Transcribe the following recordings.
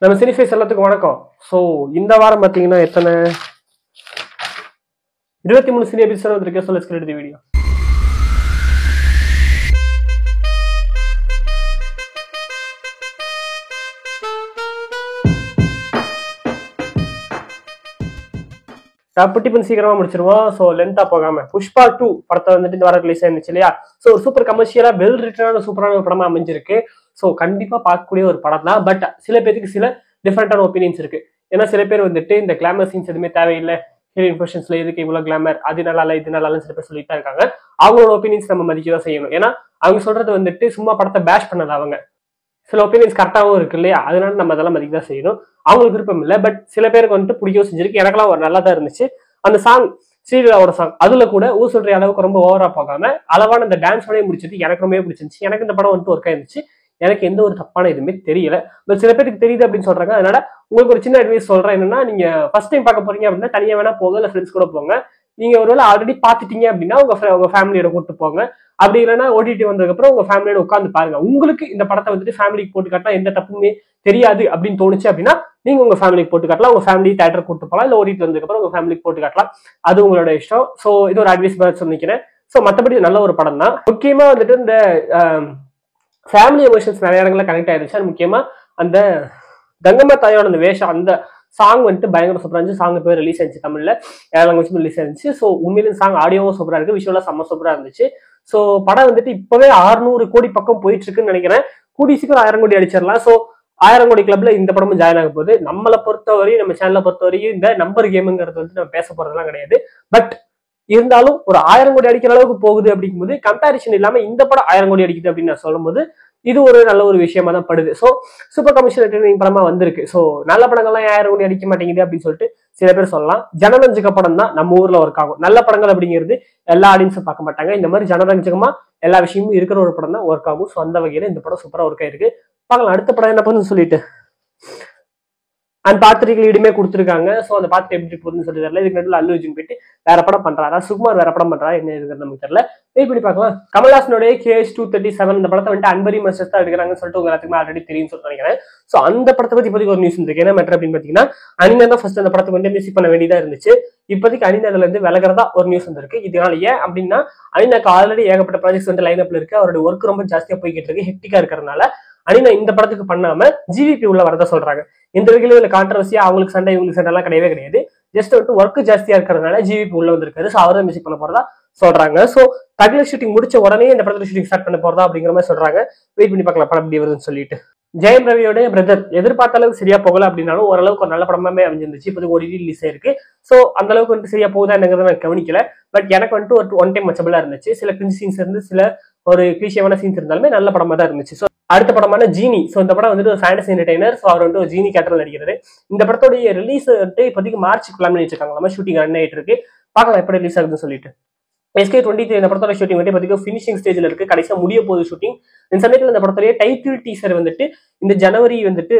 நம்ம சினிஃபேஸ் எல்லாத்துக்கும் வணக்கம். ஸோ இந்த வாரம் பார்த்தீங்கன்னா எத்தனை 23 சினி எபிசோட் வந்திருக்கு. So let's create the video. பட்டி சீக்கிரமா முடிச்சிருவோம். ஸோ லென்த்தா போகாம புஷ்பா 2 படத்தை வந்துட்டு இந்த வாரம் ரிலீஸ் ஆயிருந்துச்சு இல்லையா? ஸோ ஒரு சூப்பர் கமர்ஷியலா வெல் ரிட்டனான சூப்பரான ஒரு படமா அமைஞ்சிருக்கு. ஸோ கண்டிப்பா பார்க்கக்கூடிய ஒரு படம் தான். பட் சில பேருக்கு சில டிஃப்ரெண்டான ஒப்பீனியன்ஸ் இருக்கு. ஏன்னா சில பேர் வந்துட்டு இந்த கிளாமர் சீன்ஸ் எதுவுமே தேவையில்லை, ஹீரோயின் பொசிஷன்ஸ்ல எதுக்கு இவ்வளவு கிளாமர், அது நல்லா இல்லை இது நல்லா இல்லைன்னு சில பேர் சொல்லிட்டு தான் இருக்காங்க. அவங்களோட ஒப்பீனியன்ஸ் நம்ம மதிக்க தான் செய்யணும். ஏன்னா அவங்க சொல்றது வந்துட்டு சும்மா படத்தை பேஷ் பண்ணல, அவங்க சில ஒப்பீனியன்ஸ் கரெக்டாகவும் இருக்கு இல்லையா? அதனால நம்ம அதெல்லாம் மதிக்க தான் செய்யணும். அவங்களுக்கு விருப்பம் இல்லை, பட் சில பேருக்கு வந்துட்டு பிடிக்கவும் செஞ்சிருக்கு. எனக்கெல்லாம் ஒரு நல்லா தான் இருந்துச்சு. அந்த சாங் ஸ்ரீலோட சாங் அதுல கூட ஊர் சொல்ற அளவுக்கு ரொம்ப ஓவரா போகாம அளவான அந்த டான்ஸோடய முடிச்சது எனக்கு ரொம்ப பிடிச்சிருந்துச்சு. எனக்கு இந்த படம் வந்துட்டு ஒர்க் ஆயிருந்துச்சு. எனக்கு எந்த ஒரு தப்பான எதுவுமே தெரியல. பட் சில பேருக்கு தெரியுது அப்படின்னு சொல்றாங்க. அதனால உங்களுக்கு ஒரு சின்ன அட்வைஸ் சொல்றேன். என்னன்னா, நீங்க ஃபர்ஸ்ட் டைம் பார்க்க போறீங்க அப்படின்னா தனியா வேணா போங்க, இல்ல ஃப்ரெண்ட்ஸ் கூட போங்க. நீங்க ஒருவேளை ஆல்ரெடி பாத்துட்டீங்க அப்படின்னா உங்க ஃபேமிலியோட கூட்டு போங்க. அப்படி இல்லைன்னா ஓடிடி வந்ததுக்கு அப்புறம் உங்க ஃபேமிலியோட உட்காந்து பாருங்க. உங்களுக்கு இந்த படத்தை வந்துட்டு ஃபேமிலிக்கு போட்டு காட்டலாம் எந்த தப்புமே தெரியாது அப்படின்னு தோணுச்சு அப்படின்னா நீங்க உங்க ஃபேமிலிக்கு போட்டு காட்டலாம். உங்க ஃபேமிலி தியேட்டர் கூட்டு போகலாம், இல்ல ஓடிடி வந்ததுக்கு அப்புறம் உங்க ஃபேமிலிக்கு போட்டு காட்டலாம். அது உங்களோட இஷ்டம். ஸோ இது ஒரு அட்வைஸ் மாதிரி சொல்லிக்கிறேன். ஸோ மற்றபடி நல்ல ஒரு படம் தான். முக்கியமா வந்துட்டு இந்த ஃபேமிலி எமோஷன்ஸ் நிறைய இடங்கள்ல கனெக்ட் ஆயிருச்சு. அது முக்கியமா அந்த கங்கம்மா தாயோட அந்த வேஷம், அந்த சாங் வந்துட்டு பயங்கர சூப்பரா இருந்துச்சு. சாங் பேர் ரிலீஸ் ஆயிருச்சு, தமிழ்ல லாங்குவேஜ் ரிலீஸ் ஆயிருச்சு. ஸோ உண்மையிலும் சாங் ஆடியோவும் சூப்பரா இருக்கு, விஷுவலா செம்ம சூப்பரா இருந்துச்சு. ஸோ படம் வந்துட்டு இப்பவே 600 கோடி பக்கம் போயிட்டு இருக்குன்னு நினைக்கிறேன். கூடி சீக்கிரம் 1000 கோடி அடிச்சிடலாம். ஸோ 1000 கோடி கிளப்ல இந்த படமும் ஜாயின் ஆக போகுது. நம்மளை பொறுத்தவரையும், நம்ம சேனலை பொறுத்தவரையும் இந்த நம்பர் கேமுங்கிறது வந்து நம்ம பேச போறதெல்லாம் கிடையாது. பட் இருந்தாலும் ஒரு 1000 கோடி அடிக்கிற அளவுக்கு போகுது அப்படிங்கும்போது கம்பேரிசன் இல்லாம இந்த படம் 1000 கோடி அடிக்குது அப்படின்னு நான் சொல்லும் போது இது ஒரு நல்ல ஒரு விஷயமா தான் படுது. ஸோ சூப்பர் கமர்ஷியல் படமா வந்திருக்கு. ஸோ நல்ல படங்கள்லாம் 1000 கோடி அடிக்க மாட்டேங்குது அப்படின்னு சொல்லிட்டு சில பேர் சொல்லலாம். ஜனரஞ்சக படம் தான் நம்ம ஊர்ல ஒர்க் ஆகும். நல்ல படங்கள் அப்படிங்கிறது எல்லா ஆடியன்ஸும் பார்க்க மாட்டாங்க. இந்த மாதிரி ஜனரஞ்சகமா எல்லா விஷயமும் இருக்கிற ஒரு படம் தான் ஒர்க் ஆகும். ஸோ அந்த வகையில இந்த படம் சூப்பரா ஒர்க் ஆயிருக்கு. பார்க்கலாம் அடுத்த படம் என்ன பண்ணுன்னு சொல்லிட்டு. அந்த பாத்திரிக்கை லீடுமே கொடுத்துருக்காங்க. ஸோ அந்த பாத்திரம் எப்படி போகுதுன்னு சொல்லி தெரியல. இதுக்கு நடுவில் அல்லு அர்ஜுன் போயிட்டு வேற படம் பண்றாரா, சுகுமார் வேற படம் பண்றாரா, என்ன இருக்குன்னு நமக்கு தெரியல. வெயிட் பண்ணி பார்க்கலாம். கமல்ஹாசனுடைய KH 237 இந்த படத்தை வந்துட்டு அன்பரி மஸ்டர்ஸ் தான் எடுக்கிறாங்கன்னு சொல்லிட்டு உங்க எல்லாத்துக்குமே ஆல்ரெடி தெரியும் சொல்லிட்டு நினைக்கிறேன். ஸோ அந்த படத்தை பத்தி இப்போதைக்கு ஒரு நியூஸ் இருக்கு. என்ன மேட்டர் அப்படின்னு பாத்தீங்கன்னா, அனிதா தான் ஃபர்ஸ்ட் அந்த படத்துக்கு வந்து மியூசிக் பண்ண வேண்டியதா இருந்துச்சு. இப்போதைக்கு அனிதால இருந்து விலகிறதா ஒரு நியூஸ் வந்திருக்கு. இதனால ஏன் அப்படின்னா, அனிதாக்கு ஆல்ரெடி ஏகப்பட்ட ப்ராஜெக்ட்ஸ் வந்து லைன் அப்ல இருக்கு. அவருடைய ஒர்க் ரொம்ப ஜாஸ்தியா போய்கிட்டு இருக்கு, ஹெக்டிக்கா இருக்கிறதுனால அனிதா இந்த படத்துக்கு பண்ணாம GVP உள்ள வரதா சொல்றாங்க. இந்த வகையில இதுல கான்ட்ரவர்சியா அவங்களுக்கு சண்டை இவங்களுக்கு சண்டை எல்லாம் கிடையவே கிடையாது. ஜஸ்ட் வந்து ஒர்க் ஜாஸ்தியா இருக்கிறதுனால GVP உள்ள வந்திருக்காரு. ஸோ அவரை மியூசிக் பண்ண போறதா சொல்றாங்க. ஸோ தகில ஷூட்டிங் முடிச்ச உடனே இந்த படத்துல ஷூட்டிங் ஸ்டார்ட் பண்ண போறதா அப்படிங்கிற மாதிரி சொல்றாங்க. வெயிட் பண்ணி பார்க்கலாம் படம் எப்படி வருதுன்னு சொல்லிட்டு. ஜெயம் ரவியோட பிரதர் எதிர்பார்த்த அளவுக்கு சரியா போகல அப்படின்னாலும் ஓரளவுக்கு ஒரு நல்ல படமாவே அமைஞ்சிருந்துச்சு. இப்போ ஓடிடி ரிலீஸ் ஆயிருக்கு. ஸோ அந்த அளவுக்கு வந்துட்டு சரியா போகுதா என்னங்கிறத நான் கவனிக்கல. பட் எனக்கு வந்துட்டு ஒரு ஒன் டைம் மச்சபிளா இருந்துச்சு. சில கிரிஞ்ச் சீன்ஸ் இருந்து சில ஒரு கிளிஷியமான சீன்ஸ் இருந்தாலுமே நல்ல படமா தான் இருந்துச்சு. ஸோ அடுத்த படமான ஜீனி. ஸோ இந்த படம் வந்துட்டு ஒரு ஃபேண்டசி என்டர்டைனர். ஸோ அவர் வந்துட்டு ஒரு ஜீனி கேரக்டர் நடிக்கிறது. இந்த படத்தோடைய ரிலீஸ் வந்துட்டு இப்போதைக்கு மார்ச் பிளான் பண்ணி வச்சிருக்காங்க. நம்ம ஷூட்டிங் ரன் ஆயிட்டு இருக்கு. பார்க்கலாம் எப்படி ரிலீஸ் ஆகுதுன்னு சொல்லிட்டு. SK23 இந்த படத்தோட ஷூட்டிங் வந்து இப்போதைக்கு ஃபினிஷிங் ஸ்டேஜ்ல இருக்கு. கடைசியா முடிய போகுது ஷூட்டிங். இந்த சமயத்தில் இந்த படத்தோடைய டைட்டில் டீசர் வந்துட்டு இந்த ஜனவரி வந்துட்டு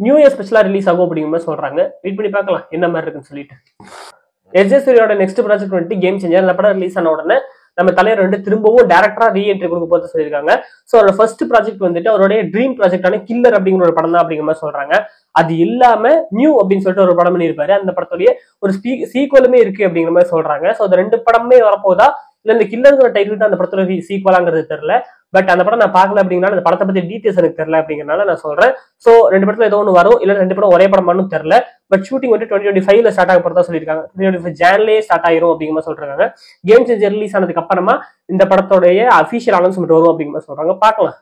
நியூ இயர் ஸ்பெஷலா ரிலீஸ் ஆகும் அப்படிங்கிற மாதிரி சொல்றாங்க. வெயிட் பண்ணி பார்க்கலாம் என்ன மாதிரி இருக்குன்னு சொல்லிட்டு. SJ சூரியோட நெக்ஸ்ட் ப்ராஜெக்ட் வந்துட்டு கேம் சேஞ்சர். இந்த படம் ரிலீஸ் ஆன உடனே நம்ம தலைவர் வந்து திரும்பவும் டேரக்டரா ரீஎன்ட்ரி கொடுக்க போது சொல்லியிருக்காங்க. ஸோ அவரோட ஃபர்ஸ்ட் ப்ராஜெக்ட் வந்துட்டு அவருடைய ட்ரீம் ப்ராஜெக்டான கில்லர் அப்படிங்கிற ஒரு படம் தான் அப்படிங்கிற மாதிரி சொல்றாங்க. அது இல்லாம நியூ அப்படின்னு சொல்லிட்டு ஒரு படம் பண்ணியிருப்பாரு. அந்த படத்துடைய ஒரு சீக்வலுமே இருக்கு அப்படிங்கிற மாதிரி சொல்றாங்க. ஸோ அந்த 2 படமே வரப்போதா இல்ல இந்த கில்லருங்கிற டைட்டில் தான் அந்த படத்தோட சீக்வலாங்கிறது தெரியல. பட் அந்த படம் நான் பார்க்கல அப்படிங்கிறனால அந்த படத்தை பத்தி டீடைல்ஸ் எனக்கு தெரியல அப்படிங்கிறனால நான் சொல்றேன். ஸோ 2 படத்துல ஏதோ ஒன்று வரும், இல்ல 2 படம் ஒரே படம் பண்ணும் தெரியல. பட் ஷூட்டிங் வந்து 2025 ஸ்டார்ட் ஆக போறதா சொல்லியிருக்காங்க. 2025 ஜான்லேயே ஸ்டார்ட் ஆயிரும் அப்படிங்கிற மாதிரி சொல்றாங்க. கேம் சேஞ்சர் ரிலீஸ் ஆனதுக்கு அப்புறமா இந்த படத்தோடைய அபிஷியல் அனௌன்ஸ்மெண்ட் வரும் அப்படிங்கிற மாதிரி சொல்றாங்க. பார்க்கலாம்.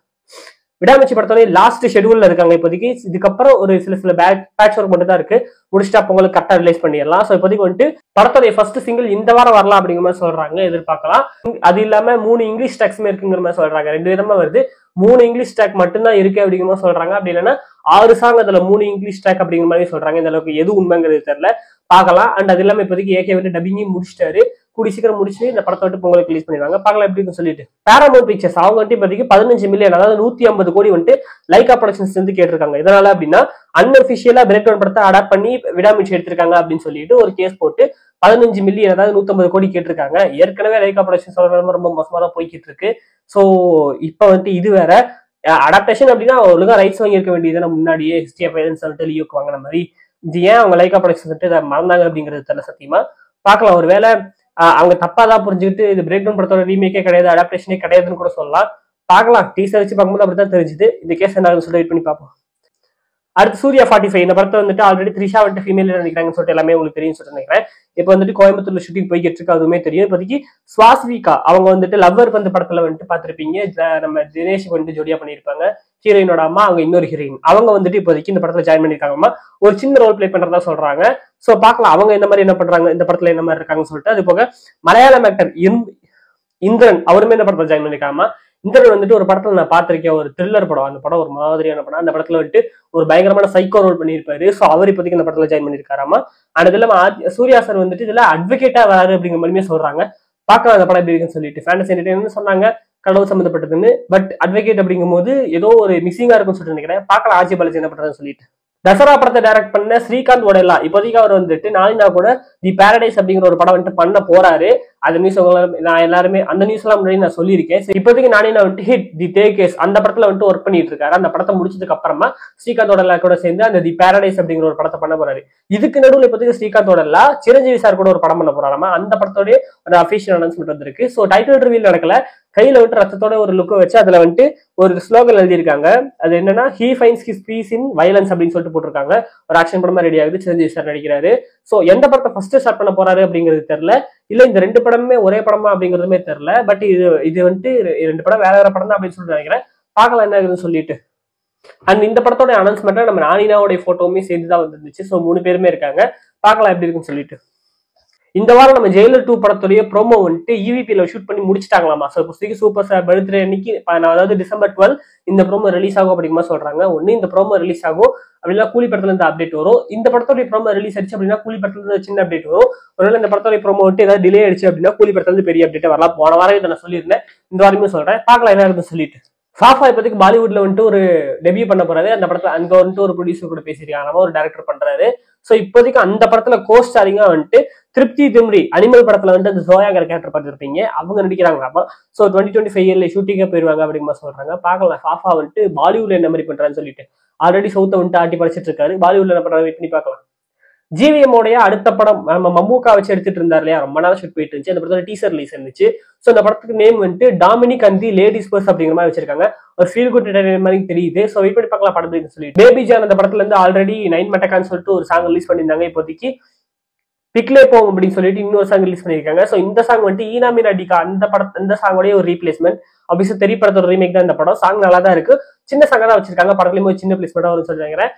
விடாமச்சி படத்தோடைய லாஸ்ட் ஷெடியூல்ல இருக்காங்க இப்போதைக்கு. இதுக்கப்புறம் ஒரு சில பேட்ச் ஒர்க் மட்டும் தான் இருக்கு. முடிச்சுட்டா பொங்கலுக்கு கரெக்டா ரிலீஸ் பண்ணிடலாம். ஸோ இப்போதைக்கு வந்துட்டு படத்தோடைய ஃபர்ஸ்ட் சிங்கிள் இந்த வாரம் வரலாம் அப்படிங்கிற மாதிரி சொல்றாங்க. எதிர்பார்க்கலாம். அது இல்லாம 3 இங்கிலீஷ் ட்ராக்ஸுமே இருக்குங்கிற மாதிரி சொல்றாங்க. 2 விதமா வருது. 3 இங்கிலீஷ் ட்ராக் மட்டும்தான் இருக்கு அப்படிங்கிற மாதிரி சொல்றாங்க. அப்படி இல்லைன்னா 6 சாங் அதுல 3 இங்கிலீஷ் ட்ராக் அப்படிங்கிற மாதிரி சொல்றாங்க. இந்த அளவுக்கு எது உண்மைங்கிறது தெரியல, பார்க்கலாம். அண்ட் அது இல்லாம இப்போதைக்கு AK வந்து டப்பிங்கையும் முடிச்சிட்டாரு. கூடி சீக்கிரம் முடிச்சு இந்த படத்தை விட்டு பொங்கலுக்கு ரிலீஸ் பண்ணிடுவாங்க. பார்க்கலாம் எப்படின்னு சொல்லிட்டு. பேராமௌண்ட் பிக்சர்ஸ் அவங்க வந்துட்டு இப்போதைக்கு 15 மில்லியன், அதாவது 150 கோடி வந்துட்டு லைகா ப்ரொடக்ஷன்ஸ் வந்து கேட்டிருக்காங்க. இதனால அப்படின்னா அன்அபிஷியலா பிரேக் டவுன் படத்தை அடாப்ட் பண்ணி விடாமுயற்சி எடுத்திருக்காங்க அப்படின்னு சொல்லிட்டு ஒரு கேஸ் போட்டு 15 மில்லியன், அதாவது 150 கோடி கேட்டிருக்காங்க. ஏற்கனவே லைகா ப்ரொடக்ஷன்ஸ் ரொம்ப மோசமா தான் போய்கிட்டு இருக்கு. ஸோ இப்போ வந்துட்டு இது வேற அடாப்டேஷன் அப்படின்னா ஒழுங்கா ரைட்ஸ் வாங்கி இருக்க வேண்டியது முன்னாடியே ஹிஸ்டரி ஆஃப் வைலன்ஸ் சொல்லிட்டு லியோக்கு வாங்கின மாதிரி. இது ஏன் அவங்க லைக்கா ப்ரொடக்ஷன் சொல்லிட்டு இதை மறந்தாங்க அப்படிங்கிறது தெரியல சத்தியமா. பார்க்கலாம், ஒரு வேலை அவங்க தப்பா தான் புரிஞ்சுக்கிட்டு இது பிரேக் டவுன் படத்தோட ரீமேக்கே கிடையாது, அடாப்டேஷனே கிடையாதுன்னு கூட சொல்லலாம். பார்க்கலாம், டீசர் வச்சு பார்க்கும்போது அப்படிதான் தெரிஞ்சுது. இந்த கேஸ் என்ன சொல்லிட்டு வெயிட் பண்ணி பார்ப்போம். அடுத்து சூர்யா 45. இந்த படத்தை வந்துட்டு ஆல்ரெடி த்ரிஷா வந்துட்டு ஃபீமேல் நினைக்கிறாங்கன்னு சொல்லிட்டு எல்லாமே உங்களுக்கு தெரியும் சொல்லிட்டு நினைக்கிறேன். இப்போ வந்துட்டு கோயம்புத்தூர்ல ஷூட்டிங் போய்கிட்டு இருக்கு, அதுவுமே தெரியும். இப்போதைக்கு ஸ்வாஸ்விகா அவங்க வந்துட்டு லவ்வர் பந்து படத்துல வந்துட்டு பார்த்திருப்பீங்க, நம்ம தினேஷுக்கு வந்துட்டு ஜோடியா பண்ணியிருப்பாங்க. ஹீரோயினோட அம்மா, அவங்க இன்னொரு ஹீரோயின், அவங்க வந்துட்டு இப்போதைக்கு இந்த படத்துல ஜாயின் பண்ணிருக்காங்கம்மா. ஒரு சின்ன ரோல் பிளே பண்றதா சொல்றாங்க. சோ பாக்கலாம் அவங்க இந்த மாதிரி என்ன பண்றாங்க, இந்த படத்துல என்ன மாதிரி இருக்காங்கன்னு சொல்லிட்டு. அது போக மலையாளம் ஆக்டர் இந்திரன் அவருமே இந்த படத்துல ஜாயின் பண்ணிருக்காமா. இந்திரன் வந்துட்டு ஒரு படத்துல நான் பார்த்திருக்கேன், ஒரு த்ரில்லர் படம். அந்த படம் ஒரு மாதிரியான படம். அந்த படத்துல வந்துட்டு ஒரு பயங்கரமான சைக்கோ ரோல் பண்ணியிருப்பாரு. சோ அவர் இப்போதைக்கு இந்த படத்துல ஜாயின் பண்ணிருக்காராமா. அண்ட் இதுல சூர்யா சார் வந்துட்டு இதுல அட்வொகேட்டா வராரு அப்படிங்கிற மாதிரியே சொல்றாங்க. பாக்கலாம் அந்த படம் எப்படி இருக்குன்னு சொல்லிட்டு. ஃபேண்டசி என்டர்டைன்மெண்ட் சொன்னாங்க, கடவுள் சம்பந்தப்பட்டதுன்னு. பட் அட்வொகேட் அப்படிங்கும் போது ஏதோ ஒரு மிஸ்ஸிங்கா இருக்குன்னு சொல்லிட்டு நினைக்கிறேன். பாக்கலாம் ஆட்சி பாலாஜி என்ன பண்றதுன்னு சொல்லிட்டு. தசரா படத்தை டைரக்ட் பண்ண ஸ்ரீகாந்த் ஒடேலா இப்போதைக்கு அவர் வந்துட்டு நாளினா கூட தி பாரடைஸ் அப்படிங்கிற ஒரு படம் வந்துட்டு பண்ண போறாரு. அந்த நியூஸ் நான் எல்லாருமே அந்த நியூஸ் எல்லாம் முன்னாடி நான் சொல்லியிருக்கேன். இப்போதைக்கு நானினா வந்துட்டு ஹிட் தி தேகேஸ் அந்த படத்துல வந்துட்டு ஒர்க் பண்ணிட்டு இருக்காரு. அந்த படத்தை முடிச்சதுக்கு அப்புறமா ஸ்ரீகாந்த் ஒடேலா கூட சேர்ந்து அந்த தி பாரடைஸ் அப்படிங்கிற ஒரு படத்தை பண்ண போறாரு. இதுக்கு நடுவில் இப்போதைக்கு ஸ்ரீகாந்த் ஒடேலா சிரஞ்சீவி சார் கூட ஒரு படம் பண்ண போறாராமா. அந்த படத்தோட ஒரு அபிஷியல் அனௌன்ஸ்மெண்ட் வந்திருக்கு. ஸோ டைட்டில் ரிவீல் நடக்கல, கையில வந்துட்டு ரத்தத்தோட ஒரு லுக்கை வச்சு அதுல வந்துட்டு ஒரு ஸ்லோகன் எழுதியிருக்காங்க. அது என்னன்னா, he finds his peace in violence அப்படின்னு சொல்லிட்டு போட்டிருக்காங்க. ஒரு ஆக்ஷன் படமா ரெடி ஆகுது, சிரஞ்சீவி சார் நடிக்கிறாரு. சோ எந்த படத்தை ஃபர்ஸ்ட் ஸ்டார்ட் பண்ண போறாரு அப்படிங்கிறது தெரியல, இல்ல இந்த ரெண்டு படமுமே ஒரே படமா அப்படிங்கிறதுமே தெரியல. பட் இது வந்துட்டு ரெண்டு படம் வேற வேற படம் தான் அப்படின்னு சொல்லிட்டு நினைக்கிறேன். பார்க்கலாம் என்ன ஆகுதுன்னு சொல்லிட்டு. அண்ட் இந்த படத்தோட அனௌன்ஸ்மெண்ட்ல நம்ம நானினாவோட போட்டோவுமே சேர்ந்துதான் வந்துருந்துச்சு. சோ 3 பேருமே இருக்காங்க. பார்க்கலாம் எப்படி இருக்குன்னு சொல்லிட்டு. இந்த வாரம் நம்ம ஜெயிலர் 2 படத்துடைய ப்ரோமோ வந்துட்டு ஈவிபில ஷூட் பண்ணி முடிச்சிட்டாங்களாமா. ஸோ இப்போ சூப்பர் ஸ்டார் பர்த்டே அன்னைக்கு, அதாவது December 12 இந்த ப்ரோமோ ரிலீஸ் ஆகும் அப்படிங்கிற சொல்றாங்க. ஒன்னு இந்த ப்ரோமோ ரிலீஸ் ஆகும், அப்படின்னா கூலி படத்துல இருந்து அப்டேட் வரும். இந்த படத்தோட ப்ரோமோ ரிலீஸ் ஆச்சு அப்படின்னா கூலி படத்துல இருந்து சின்ன அப்டேட் வரும். ஒருவேளை இந்த படத்தோட ப்ரோமோ வந்துட்டு ஏதாவது டிலே ஆயிடுச்சு அப்படின்னா கூலி படத்துல இருந்து பெரிய அப்டேட் வரலாம். போன வாரம் இதை நான் சொல்லியிருந்தேன், இந்த வாரமே சொல்றேன். பார்க்கலாம் என்ன இருக்குன்னு சொல்லிட்டு. ஃபாஃபா இப்போதைக்கு பாலிவுட்ல வந்துட்டு ஒரு டெபியூ பண்ண போறாரு. அந்த படத்துல அங்க வந்துட்டு ஒரு ப்ரொடியூசர் கூட பேசியிருக்காங்க, ஒரு டைரக்டர் பண்றாரு. சோ இப்போதைக்கு அந்த படத்துல கோஸ்டாரிங்கா வந்துட்டு திருப்தி திம்ரி அனிமல் படத்துல வந்துட்டு அந்த ஜோயாங்கிற கேரக்டர் பார்த்துருப்பீங்க, அவங்க நடிக்கிறாங்க. சோ 2025 இயர்ல ஷூட்டிங்கே போயிருவாங்க அப்படிங்கிற சொல்றாங்க. பார்க்கலாம் ஃபாஃபா வந்துட்டு பாலிவுட்ல என்ன மாதிரி பண்றான்னு சொல்லிட்டு. ஆல்ரெடி சவுத்த வந்துட்டு ஆட்டி படிச்சிட்டு இருக்காரு, பாலிவுட்ல என்ன பண்றாரு வெயிட் பண்ணி பார்க்கலாம். ஜிவிஎம் உடைய அடுத்த படம் நம்ம மம்மூக்கா வச்சு எடுத்துட்டு இருந்தாரு இல்லையா, ரொம்ப நாள் ஷூட் போயிட்டு இருந்துச்சு. அந்த படத்தோட டீசர் ரிலீஸ் இருந்துச்சு. சோ அந்த படத்துக்கு நேம் வந்துட்டு Dominic and the ladies purse அப்படிங்கிற மாதிரி வச்சிருக்காங்க. ஒரு ஃபீல் குட் என்டர்டைன்மென்ட் மாதிரி தெரியுது. சோ வெயிட் பண்ணி பார்க்கலாம் படத்துக்கு சொல்லிட்டு. பேபி ஜான் அந்த படத்துல இருந்து ஆல்ரெடி 9 மட்டக்கான்னு சொல்லிட்டு ஒரு சாங் ரிலீஸ் பண்ணியிருந்தாங்க. இப்போதைக்கு பிக்லே போம் அப்படின்னு சொல்லிட்டு இன்னொரு சாங் ரிலீஸ் பண்ணியிருக்காங்க. சோ இந்த சாங் வந்துட்டு ஈனா மீனாடிகா அந்த படத்தை இந்த சாங்கோடைய ஒரு ரீப்ளேஸ்மெண்ட். ஆப்வியஸா தெரிய படத்தோட ரீமேக் தான் இந்த படம். சாங் நல்லா தான் இருக்கு, சின்ன சாங்கா தான் வச்சிருக்காங்க. படத்துலயும் ஒரு சின்ன பிளேஸ்மெண்டா வரும்னு சொல்றாங்க.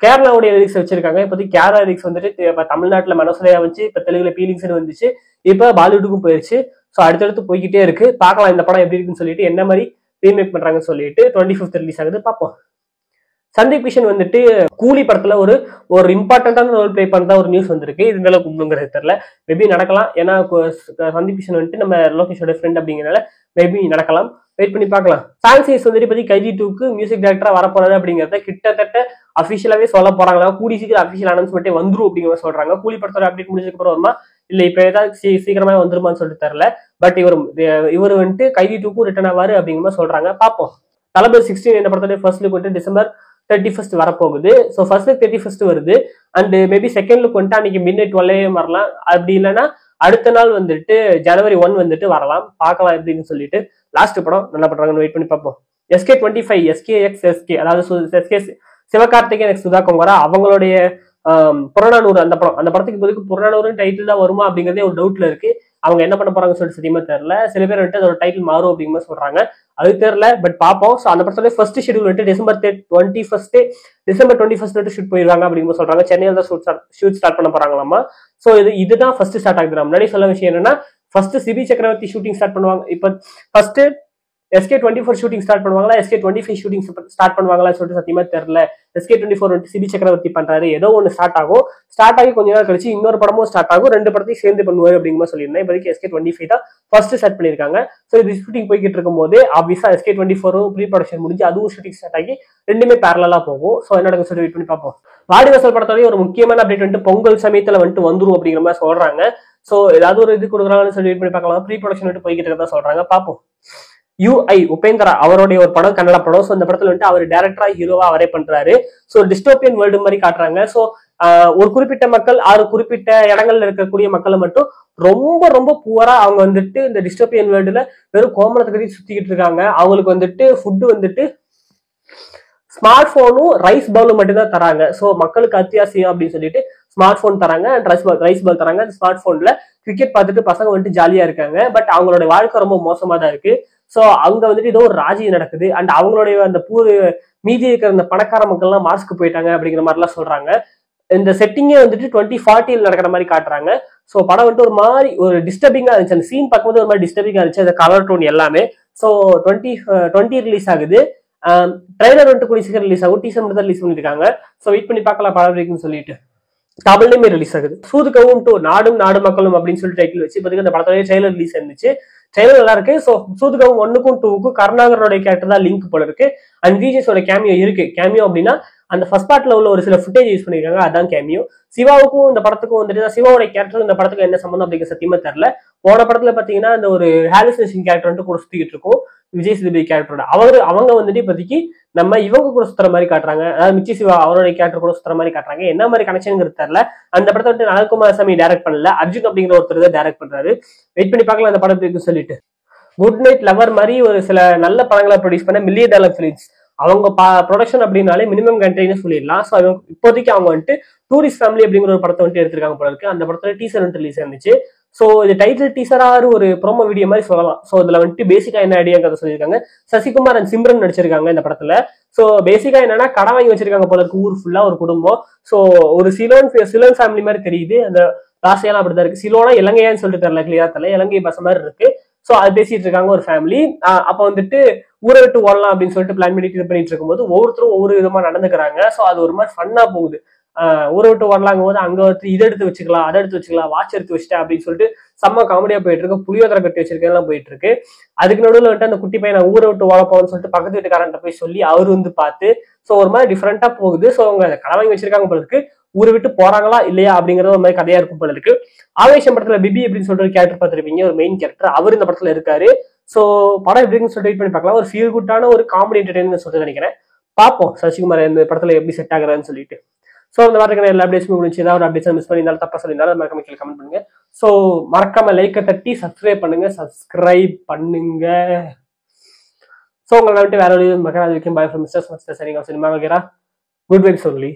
கேரளாவுடைய லிரிக்ஸ் வச்சிருக்காங்க. இப்போதைக்கு கேரளா லிரிக்ஸ் வந்துட்டு தமிழ்நாட்டுல மனசுலையா வச்சு, இப்ப தெலுங்குல பீலிங்ஸ் வந்துச்சு, இப்ப பாலிவுட்டுக்கும் போயிருச்சு. சோ அடுத்தடுத்து போய்கிட்டே இருக்கு. பார்க்கலாம் இந்த படம் எப்படி இருக்குன்னு சொல்லிட்டு, என்ன மாதிரி ரீமேக் பண்றாங்கன்னு சொல்லிட்டு. 25th ரிலீஸ் ஆகுது, பார்ப்போம். சந்தீப் கிஷன் வந்துட்டு கூலி படத்துல ஒரு இம்பார்ட்டன்டான ரோல் பிளே பண்ணதா ஒரு நியூஸ் வந்திருக்கு. இது மேல கும்பலுங்கிறது தெரியல, மேபி நடக்கலாம். ஏன்னா சந்தீப் கிஷன் வந்துட்டு நம்ம லோகேஷோட ஃப்ரெண்ட் அப்படிங்கிறனால மேபி நடக்கலாம், வெயிட் பண்ணி பார்க்கலாம். சான்சிஸ் வந்துட்டு இப்போதைக்கு கைதி 2க்கு மியூசிக் டைரக்டரா வரப்போறாரு அப்படிங்கறத கிட்டத்தட்ட அபிஷியலாவே சொல்ல போறாங்களா. கூடி சீக்கிரம் அபிஷியல் அனௌன்ஸ்மெண்ட்டே வந்துரும் அப்படிங்கிற சொல்றாங்க. கூலி படத்தோட அப்டேட் முடிஞ்சதுக்கு அப்புறம் வருமா, இல்ல இப்ப ஏதாவது சீக்கிரமா வந்துருமான்னு சொல்லிட்டு தெரியல. பட் இவர் வந்துட்டு கைதி 2க்கும் ரிட்டர்ன் ஆவாரு அப்படிங்கிற மாதிரி சொல்றாங்க, பார்ப்போம். தளபதி 16 இந்த படத்தோட ஃபர்ஸ்ட் லுக் வந்துட்டு December 31 வரப்போகுது. ஸோ ஃபர்ஸ்ட் லுக் 31 வருது. அண்ட் மேபி செகண்ட் லுக் வந்துட்டு அன்னைக்கு midnight 12 வரலாம். அப்படி இல்லைன்னா அடுத்த நாள் வந்துட்டு January 1 வந்துட்டு வரலாம். பார்க்கலாம் எப்படின்னு சொல்லிட்டு. லாஸ்ட் படம் நல்லா பண்றாங்கன்னு வெயிட் பண்ணி பார்ப்போம். SK25 SKX அதாவது சிவகார்த்திகேயன் சுதா கொங்கரா அவங்களுடைய புறநானூறு அந்த படத்துக்கு இப்போதைக்கு புறநானூறு டைட்டில் தான் வருமா அப்படிங்கறதே ஒரு டவுட்ல இருக்கு. அவங்க என்ன பண்ண போறாங்கன்னு சொல்லிட்டு சத்தியமா தெரியல. சில பேர் வந்துட்டு அதோட டைட்டில் மாறும் அப்படிங்கிற மாதிரி சொல்றாங்க, அது தெரியல. பட் பார்ப்போம். ஸோ அந்த படத்தோட ஃபர்ஸ்ட் ஷெடியூல் வந்துட்டு December 21 வந்துட்டு ஷூட் போயிருவாங்க அப்படிங்கிற சொல்றாங்க. சென்னையில் தான் ஷூட் ஸ்டார்ட் பண்ண போறாங்களாமா. ஸோ இதுதான் ஃபர்ஸ்ட் ஸ்டார்ட் ஆகுது. முன்னாடி சொல்ல விஷயம் என்னன்னா, ஃபர்ஸ்ட் சிபி சக்கரவர்த்தி ஷூட்டிங் ஸ்டார்ட் பண்ணுவாங்க. இப்போ ஃபர்ஸ்ட் SK24 ஷூட்டிங் ஸ்டார்ட் பண்ணுவாங்களா, SK25 ஷூட்டிங் ஸ்டார்ட் பண்ணுவாங்களா சொல்லிட்டு சத்தியமா தெரியல. SK24 வந்துட்டு சிபி சக்கரவர்த்தி பண்றாரு, ஏதோ ஒன்று ஸ்டார்ட் ஆகும். ஸ்டார்ட் ஆகி கொஞ்ச நாள் கழிச்சு இன்னொரு படமும் ஸ்டார்ட் ஆகும். ரெண்டு படத்தையும் சேர்ந்து பண்ணுவாரு அப்படிங்கிற சொல்லியிருந்தேன். இப்போதைக்கு SK25 தான் ஃபர்ஸ்ட் ஸ்டார்ட் பண்ணிருக்காங்க. ஸோ இது ஷூட்டிங் போய்கிட்டு இருக்கும் போது ஆப்வியஸா SK24 ப்ரீ ப்ரொடக்ஷன் முடிஞ்சு அதுவும் ஷூட்டிங் ஸ்டார்ட் ஆகி ரெண்டுமே பேரலா போகும். ஸோ என்ன நடக்கும் சொல்லி வெயிட் பண்ணி பார்ப்போம். வாடிவாசல் படத்தோடய ஒரு முக்கியமான அப்டேட் வந்துட்டு பொங்கல் சமயத்துல வந்துட்டு வந்துரும் அப்படிங்கிற மாதிரி சொல்றாங்க. ஸோ ஏதாவது ஒரு இது கொடுக்குறாங்கன்னு சொல்லி வெயிட் பண்ணி பார்க்கலாம். ப்ரீ ப்ரொடக்ஷன் வந்துட்டு போய்கிட்டு இருக்கதான் சொல்றாங்க, பார்ப்போம். UI உபேந்திரா அவருடைய ஒரு படம், கன்னட படம். ஸோ இந்த படத்துல வந்துட்டு அவர் டேரக்டரா ஹீரோவா அவரே பண்றாரு. ஸோ டிஸ்டோபியன் வேர்ல்டு மாதிரி காட்டுறாங்க. ஸோ ஒரு குறிப்பிட்ட மக்கள் 6 குறிப்பிட்ட இடங்கள்ல இருக்கக்கூடிய மக்களை மட்டும் ரொம்ப ரொம்ப புவரா அவங்க வந்துட்டு இந்த டிஸ்டோபியன் வேர்ல்டுல வெறும் கோமணத்தை கட்டி சுத்திக்கிட்டு இருக்காங்க. அவங்களுக்கு வந்துட்டு ஃபுட்டு வந்துட்டு ஸ்மார்ட் போனும் ரைஸ் பவுலும் மட்டும் தான் தராங்க. ஸோ மக்களுக்கு அத்தியாவசியம் அப்படின்னு சொல்லிட்டு ஸ்மார்ட் போன் தராங்க அண்ட் ரைஸ் பவுல் தராங்க. அந்த ஸ்மார்ட் போன்ல கிரிக்கெட் பார்த்துட்டு பசங்க வந்துட்டு ஜாலியா இருக்காங்க. பட் அவங்களோட வாழ்க்கை ரொம்ப மோசமா தான் இருக்கு. ஸோ அங்க வந்துட்டு ஏதோ ஒரு ராஜ்யம் நடக்குது அண்ட் அவங்களுடைய அந்த மீதி இருக்கிற அந்த பணக்கார மக்கள் எல்லாம் மார்ஸ்க்கு போயிட்டாங்க அப்படிங்கிற மாதிரி எல்லாம் சொல்றாங்க. இந்த செட்டிங்கே வந்துட்டு 2040 நடக்கிற மாதிரி காட்டுறாங்க. ஸோ படம் வந்துட்டு ஒரு மாதிரி ஒரு டிஸ்டர்பிங்கா இருந்துச்சு. அந்த சீன் பார்க்கும்போது ஒரு மாதிரி டிஸ்டர்பிங்கா இருந்துச்சு, அந்த கலர் டோன் எல்லாமே. ஸோ 2020 ரிலீஸ் ஆகுது. ட்ரைலர் வந்துட்டு கூடிய சீக்கிரம் ரிலீஸ் ஆகும். டீசர் மட்டும் தான் ரிலீஸ் பண்ணிருக்காங்க. ஸோ வெயிட் பண்ணி பார்க்கலாம் படம் இருக்குன்னு சொல்லிட்டு. தமிழ்லயுமே ரிலீஸ் ஆகுது. சூதுகவும் டு நாடும் நாடு மக்களும் அப்படின்னு சொல்லி டைட்டில் வச்சு பாத்தீங்கன்னா அந்த படத்தோட ட்ரெய்லர் ரிலீஸ் இருந்துச்சு. ட்ரெய்லர் நல்லா இருக்கு. ஸோ சூதுகவும் 1க்கும் 2க்கும் கருணாகரோட கேரக்டர் தான் லிங்க் போல இருக்கு. அண்ட் விஜேஸோட கேமியோ இருக்கு. கேமியோ அப்படின்னா அந்த ஃபர்ஸ்ட் பார்ட்ல உள்ள ஒரு சில ஃபுட்டேஜ் யூஸ் பண்ணிருக்காங்க, அதான் கேமியோ. சிவாவுக்கும் இந்த படத்துக்கும் வந்துட்டு சிவாவோட கேரக்டர் இந்த படத்துக்கு என்ன சம்பந்தம் அப்படிங்கிற சத்தியமா தெரியல. போன படத்துல பாத்தீங்கன்னா அந்த ஒரு ஹாலுசினேஷன் கேரக்டர் வந்துட்டு கூட சுத்திக்கிட்டு இருக்கும் விஜய் சேதுபதி கேரக்டரோட. அவங்க வந்துட்டு இப்போதைக்கு நம்ம இவங்க கூட சுத்துற மாதிரி காட்டுறாங்க. அதாவது மிச்சி சிவா அவரோட கேரக்டர் கூட சுத்துற மாதிரி காட்டுறாங்க. என்ன மாதிரி கனெக்ஷன் தெரியல. அந்த படத்தை வந்துட்டு நலகுமார் சாமி டைரக்ட் பண்ணல, அர்ஜுன் அப்படிங்கிற ஒருத்தர் தான் டைரக்ட் பண்றாரு. வெயிட் பண்ணி பார்க்கலாம் அந்த படம் இருக்குன்னு சொல்லிட்டு. குட் நைட் லவர் மாதிரி ஒரு சில நல்ல படங்களை ப்ரொடியூஸ் பண்ண $1 million ஃபிலிம்ஸ். அவங்க ப்ரொடக்ஷன் அப்படின்னாலே மினிமம் கண்ட்ரின்னு சொல்லிடலாம். ஸோ அவங்க இப்போதைக்கு அவங்க வந்துட்டு டூரிஸ்ட் ஃபேமிலி அப்படிங்கிற ஒரு படத்தை வந்துட்டு எடுத்திருக்காங்க போல இருக்கு. அந்த படத்துல டீசர் வந்துட்டு ரிலீஸ் இருந்துச்சு. ஸோ இது டைட்டில் டீசரா ஒரு ப்ரோமோ வீடியோ மாதிரி சொல்லலாம். ஸோ இதுல வந்துட்டு பேசிக்கா என்ன ஐடியாங்கிறத சொல்லியிருக்காங்க. சசிகுமார் அண்ட் சிம்ரன் நடிச்சிருக்காங்க இந்த படத்துல. ஸோ பேசிக்கா என்னன்னா கடை வாங்கி வச்சிருக்காங்க போல இருக்கு ஊர் ஃபுல்லா ஒரு குடும்பம். ஸோ ஒரு சிலோன் ஃபேமிலி மாதிரி தெரியுது. அந்த ராசியெல்லாம் அப்படிதான் இருக்கு. சிலோனா இலங்கையான்னு சொல்லிட்டு தெரியல, கிளியரா தெரியல, இலங்கை பஸ் மாதிரி இருக்கு. ஸோ அது பேசிட்டு இருக்காங்க ஒரு ஃபேமிலி. அப்போ வந்துட்டு ஊரை விட்டு ஓடலாம் அப்படின்னு சொல்லிட்டு பிளான் பண்ணிட்டு இது பண்ணிட்டு இருக்கும்போது ஒவ்வொருத்தரும் ஒவ்வொரு விதமா நடந்துக்கிறாங்க. ஸோ அது ஒரு மாதிரி ஃபன்னா போகுது. ஊரை விட்டு வரலாங்கும் போது அங்க வந்து இதை எடுத்து வச்சுக்கலாம், அதை எடுத்து வச்சுக்கலாம், வாட்ச் எடுத்து வச்சுட்டேன் அப்படின்னு சொல்லிட்டு செம்ம காமெடியா போயிட்டு இருக்கு. புளியோதரை கட்டி வச்சிருக்கேன் போயிட்டு இருக்கு. அதுக்கு நடுவில் வந்துட்டு அந்த குட்டி பையன் ஊரை விட்டு ஓட போன்னு சொல்லிட்டு பக்கத்து வீட்டுக்காரன் போய் சொல்லி அவரு வந்து பார்த்து ஸோ ஒரு மாதிரி டிஃப்ரெண்டா போகுது. ஸோ அவங்க கடை வாங்கி வச்சிருக்காங்க போல இருக்கு. ஊரை விட்டு போறாங்களா இல்லையா அப்படிங்கறது ஒரு மாதிரி கதையா இருக்கும் போல இருக்கு. ஆவேசம் படத்துல பிபி அப்படின்னு சொல்லிட்டு ஒரு கேரக்டர் பார்த்திருப்பீங்க, ஒரு மெயின் கேரக்டர். அவர் இந்த படத்துல இருக்காரு. ஸோ படம் எப்படின்னு சொல்லிட்டு வெயிட் பண்ணி பார்க்கலாம். ஒரு ஃபீல் குட்டான ஒரு காமெடி என்டர்டைன்மெண்ட் சொல்லிட்டு நினைக்கிறேன். பார்ப்போம் சசிகுமார் இந்த படத்துல எப்படி செட் ஆகுறான்னு சொல்லிட்டு. ஸோ இந்த மாதிரி எல்லா அப்டேட்ஸும் முடிஞ்சு ஏதாவது ஒரு அப்டேட்ஸ் மிஸ் பண்ணியிருந்தாலும் தப்பா சொல்லியிருந்தாலும் மறக்காம கீழே கமெண்ட் பண்ணுங்க. ஸோ மறக்காம லைக்கை தட்டி சப்ஸ்கிரைப் பண்ணுங்க. ஸோ உங்களை வந்துட்டு வேற ஒரு மக்கள் அது வரைக்கும் பாய் ஃப்ரம் மிஸ்டர் சினிமா வகைரா. Good vibes only.